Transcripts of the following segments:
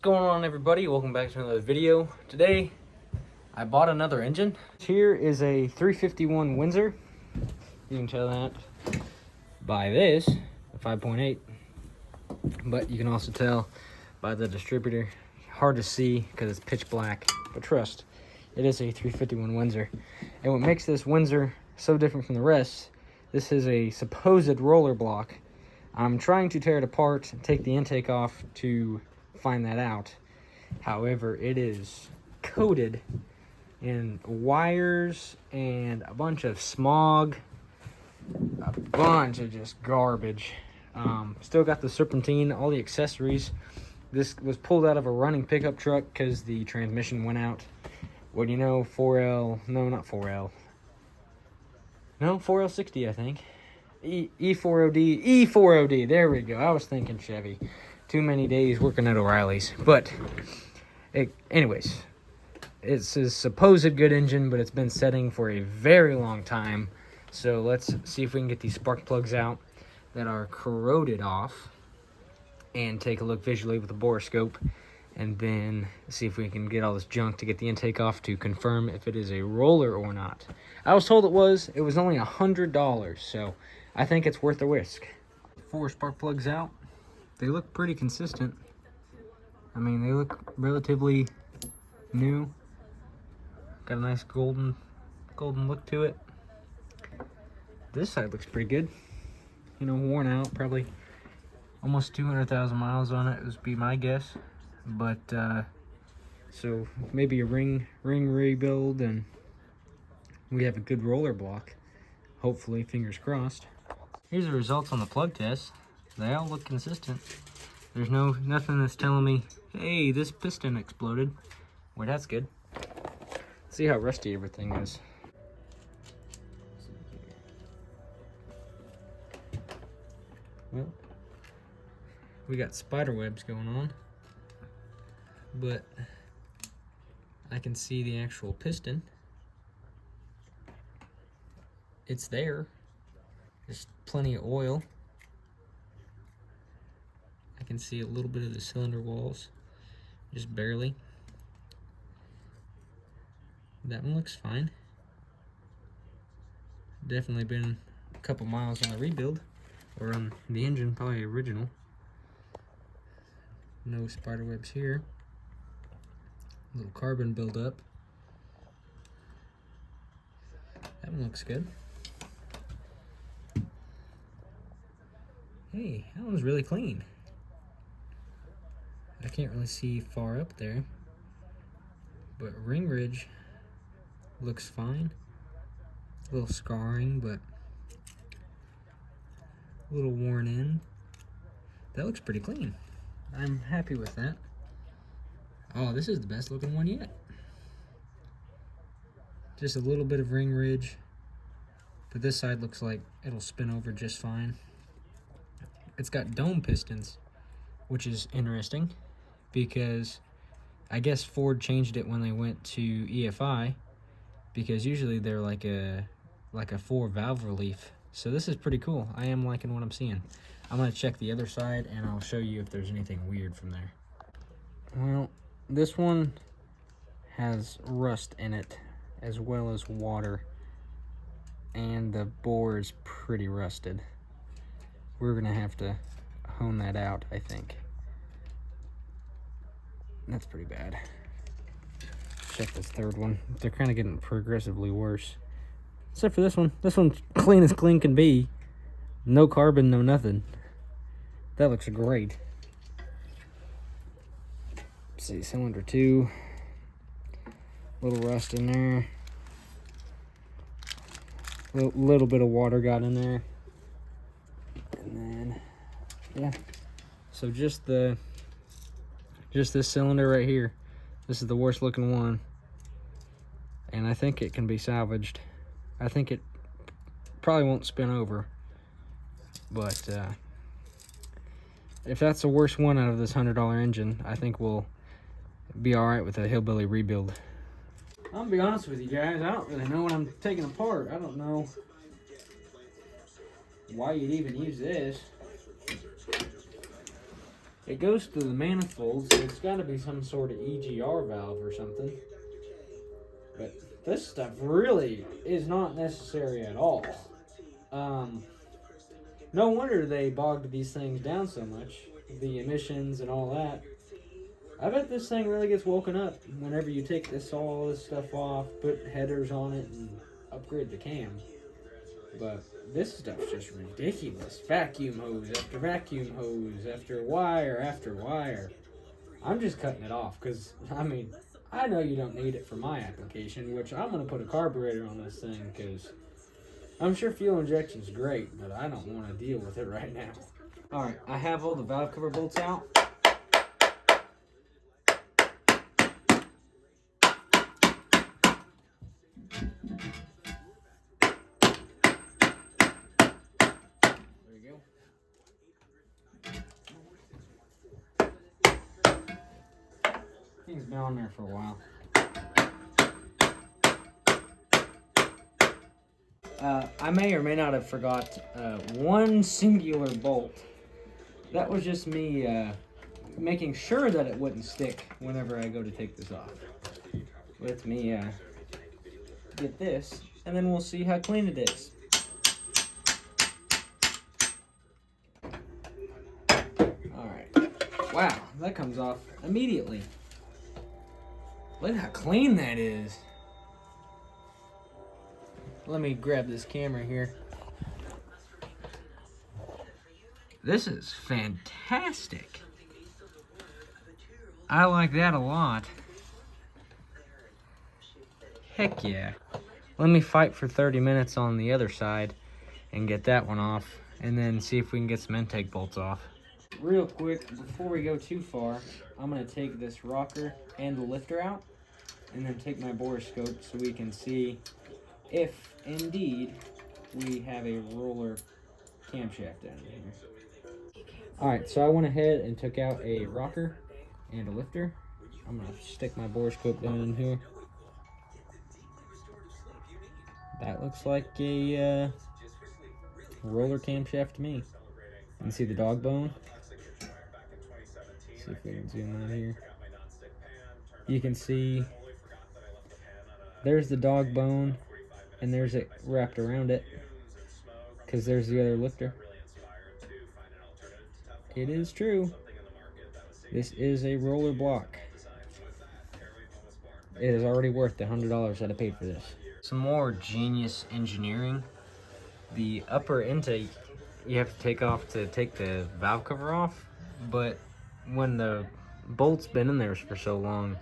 What's going on, everybody? Welcome back to another video. Today I bought another engine. Here is a 351 Windsor. You can tell that by this, a 5.8, but you can also tell by the distributor. Hard to see because it's pitch black, but trust, it is a 351 Windsor. And what makes this Windsor so different from the rest, this is a supposed roller block. I'm trying to tear it apart and take the intake off to find that out. However, it is coated in wires and a bunch of smog, a bunch of just garbage. Still got the serpentine, all the accessories. This was pulled out of a running pickup truck because the transmission went out. What do you know, 4L, no, not 4L. No, 4L60, I think. E4OD, there we go. I was thinking Chevy. Too many days working at O'Reilly's. But, anyways, it's a supposed good engine, but it's been setting for a very long time. So let's see if we can get these spark plugs out that are corroded off and take a look visually with a borescope, and then see if we can get all this junk to get the intake off to confirm if it is a roller or not. I was told it was only $100, so I think it's worth the risk. 4 spark plugs out. They look pretty consistent. I mean, they look relatively new. Got a nice golden look to it. This side looks pretty good. You know, worn out, probably almost 200,000 miles on it would be my guess. But so maybe a ring rebuild, and we have a good roller block. Hopefully, fingers crossed. Here's the results on the plug test. They all look consistent. There's nothing that's telling me, hey, this piston exploded. Well, that's good. See how rusty everything is. Well, we got spider webs going on, but I can see the actual piston. It's there. There's plenty of oil. I can see a little bit of the cylinder walls, just barely. That one looks fine. Definitely been a couple miles on the rebuild, or on the engine, probably original. No spider webs here. A little carbon buildup. That one looks good. Hey, that one's really clean. I can't really see far up there, but ring ridge looks fine. A little scarring, but a little worn in. That looks pretty clean. I'm happy with that. Oh, this is the best looking one yet. Just a little bit of ring ridge, but this side looks like it'll spin over just fine. It's got dome pistons, which is interesting because I guess Ford changed it when they went to EFI, because usually they're like a 4-valve relief. So this is pretty cool. I am liking what I'm seeing. I'm gonna check the other side and I'll show you if there's anything weird from there. Well, this one has rust in it as well as water, and the bore is pretty rusted. We're gonna have to hone that out, I think. That's pretty bad. Check this third one. They're kind of getting progressively worse. Except for this one. This one's clean as clean can be. No carbon, no nothing. That looks great. Let's see, cylinder 2. Little rust in there. Little bit of water got in there. And then, yeah. So just this cylinder right here. This is the worst looking one. And I think it can be salvaged. I think it probably won't spin over. But if that's the worst one out of this $100 engine, I think we'll be alright with a hillbilly rebuild. I'm gonna be honest with you guys, I don't really know what I'm taking apart. I don't know why you'd even use this. It goes through the manifold, so it's got to be some sort of EGR valve or something. But this stuff really is not necessary at all. No wonder they bogged these things down so much. The emissions and all that. I bet this thing really gets woken up whenever you take all this stuff off, put headers on it, and upgrade the cam. But this stuff's just ridiculous. Vacuum hose after wire after wire. I'm just cutting it off because, I mean, I know you don't need it for my application, which I'm going to put a carburetor on this thing because I'm sure fuel injection's great, but I don't want to deal with it right now. Alright, I have all the valve cover bolts out. There you go. Thing's been on there for a while. I may or may not have forgot one singular bolt. That was just me making sure that it wouldn't stick whenever I go to take this off. Let me get this, and then we'll see how clean it is. Alright. Wow, that comes off immediately. Look how clean that is. Let me grab this camera here. This is fantastic. I like that a lot. Heck yeah. Let me fight for 30 minutes on the other side and get that one off, and then see if we can get some intake bolts off. Real quick, before we go too far, I'm going to take this rocker and the lifter out, and then take my borescope so we can see if indeed we have a roller camshaft down here. Alright, so I went ahead and took out a rocker and a lifter. I'm going to stick my borescope down in here. That looks like a roller camshaft to me. You can see the dog bone. See if we can zoom out here. You can see there's the dog bone, and there's it wrapped around it, because there's the other lifter. It is true. This is a roller block. It is already worth the $100 that I paid for this. Some more genius engineering. The upper intake you have to take off to take the valve cover off, but when the bolt's been in there for so long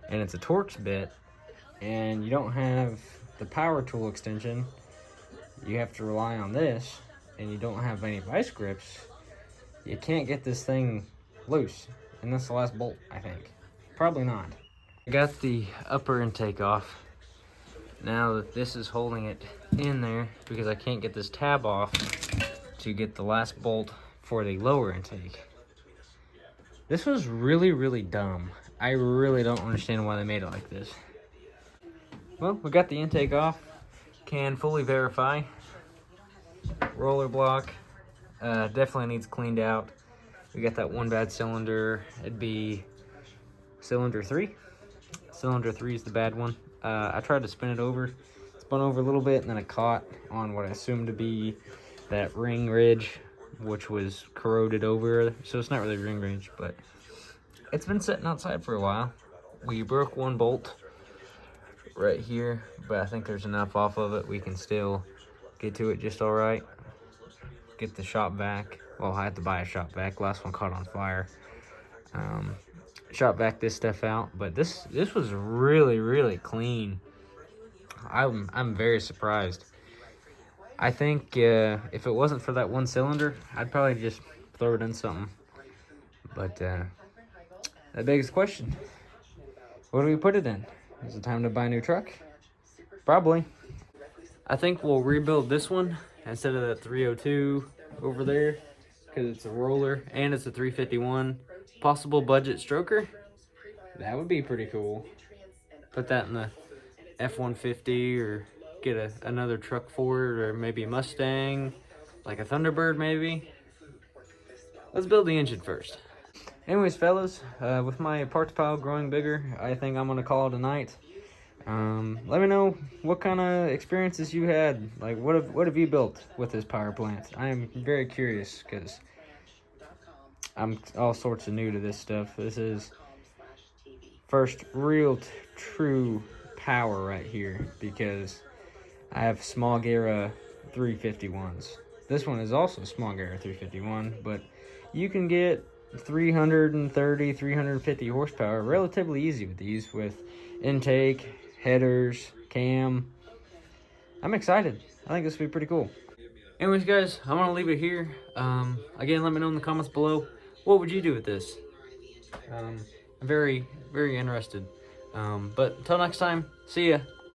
and it's a Torx bit and you don't have the power tool extension, you have to rely on this, and you don't have any vice grips, you can't get this thing loose. And that's the last bolt, I think. Probably not. I got the upper intake off. Now that this is holding it in there, because I can't get this tab off to get the last bolt for the lower intake. This was really, really dumb. I really don't understand why they made it like this. Well, we got the intake off. Can fully verify. Roller block. Definitely needs cleaned out. We got that one bad cylinder. It'd be cylinder 3. Cylinder 3 is the bad one. I tried to spin it over. Spun over a little bit, and then it caught on what I assumed to be that ring ridge, which was corroded over. So it's not really ring ridge, but it's been sitting outside for a while. We broke one bolt right here, but I think there's enough off of it. We can still get to it just all right. Get the shop vac. Well, I had to buy a shop vac. Last one caught on fire. Shop vac this stuff out, but this was really, really clean. I'm very surprised. I think if it wasn't for that one cylinder, I'd probably just throw it in something. But that begs the question: what do we put it in? Is it time to buy a new truck? Probably. I think we'll rebuild this one instead of that 302 over there, because it's a roller and it's a 351. Possible budget stroker. That would be pretty cool. Put that in the F-150 or get another truck for it, or maybe a Mustang, like a Thunderbird maybe. Let's build the engine first. anyways, fellas, with my parts pile growing bigger, I think I'm gonna call it a night. Let me know what kind of experiences you had. Like, what have you built with this power plant? I am very curious because I'm all sorts of new to this stuff. This is first real true power right here because I have small Gera 351s. This one is also small Gera 351, but you can get 330, 350 horsepower relatively easy with these, with intake, headers, cam. I'm excited. I think this will be pretty cool. Anyways, guys, I'm going to leave it here. Again, let me know in the comments below, what would you do with this? I'm very, very interested. But until next time, see ya.